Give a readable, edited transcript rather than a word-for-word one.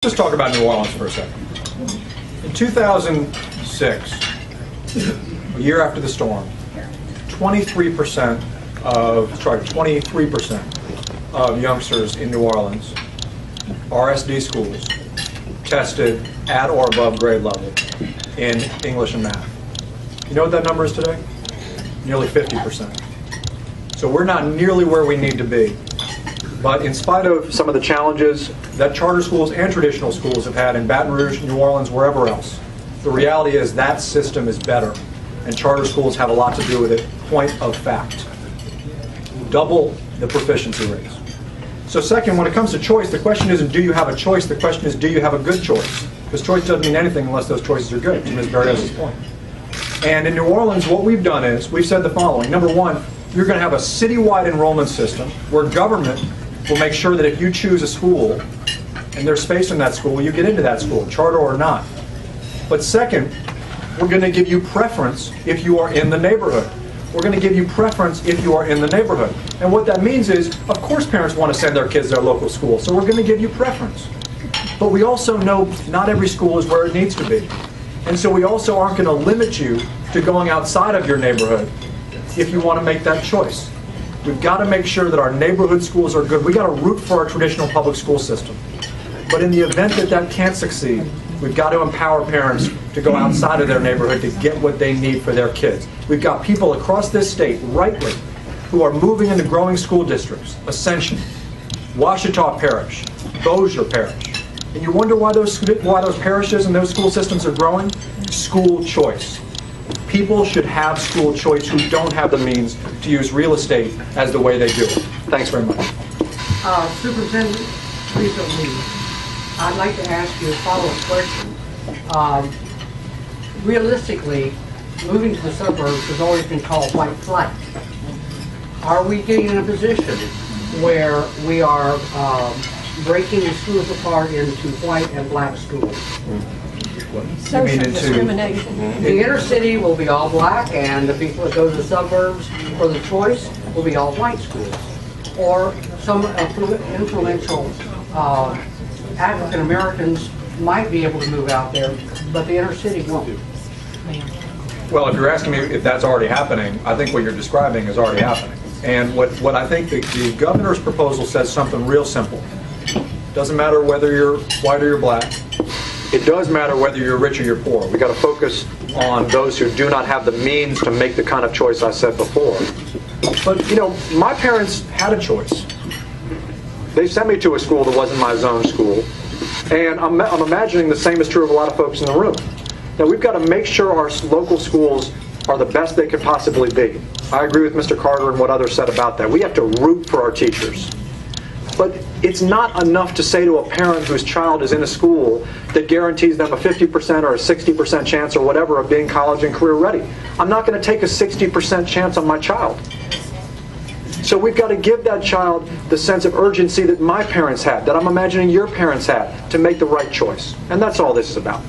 Just talk about New Orleans for a second. In 2006, a year after the storm, 23% of youngsters in New Orleans, RSD schools, tested at or above grade level in English and math. You know what that number is today? Nearly 50%. So we're not nearly where we need to be. But in spite of some of the challenges that charter schools and traditional schools have had in Baton Rouge, New Orleans, wherever else, the reality is that system is better, and charter schools have a lot to do with it. Point of fact. Double the proficiency rates. So second, when it comes to choice, the question isn't do you have a choice, the question is do you have a good choice? Because choice doesn't mean anything unless those choices are good, to Ms. Barrios' point. And in New Orleans, what we've done is, we've said the following. Number one, you're going to have a citywide enrollment system where government will make sure that if you choose a school and there's space in that school, you get into that school, charter or not. But second, we're going to give you preference if you are in the neighborhood. We're going to give you preference if you are in the neighborhood. And what that means is, of course parents want to send their kids to their local school, so we're going to give you preference. But we also know not every school is where it needs to be. And so we also aren't going to limit you to going outside of your neighborhood if you want to make that choice. We've got to make sure that our neighborhood schools are good. We've got to root for our traditional public school system. But in the event that that can't succeed, we've got to empower parents to go outside of their neighborhood to get what they need for their kids. We've got people across this state, rightly, who are moving into growing school districts. Ascension, Ouachita Parish, Bossier Parish. And you wonder why those parishes and those school systems are growing? School choice. People should have school choice who don't have the means to use real estate as the way they do it. Thanks very much. Superintendent, recently, I'd like to ask you a follow-up question. Realistically, moving to the suburbs has always been called white flight. Are we getting in a position where we are breaking the schools apart into white and black schools? Social discrimination. The inner city will be all black, and the people that go to the suburbs for the choice will be all white schools. Or some influential African Americans might be able to move out there, but the inner city won't. Well, if you're asking me if that's already happening, I think what you're describing is already happening. And what I think the governor's proposal says something real simple. Doesn't matter whether you're white or you're black. It does matter whether you're rich or you're poor. We've got to focus on those who do not have the means to make the kind of choice I said before. But, you know, my parents had a choice. They sent me to a school that wasn't my zone school. And I'm imagining the same is true of a lot of folks in the room. Now, we've got to make sure our local schools are the best they could possibly be. I agree with Mr. Carter and what others said about that. We have to root for our teachers. But it's not enough to say to a parent whose child is in a school that guarantees them a 50% or a 60% chance or whatever of being college and career ready. I'm not going to take a 60% chance on my child. So we've got to give that child the sense of urgency that my parents had, that I'm imagining your parents had, to make the right choice. And that's all this is about.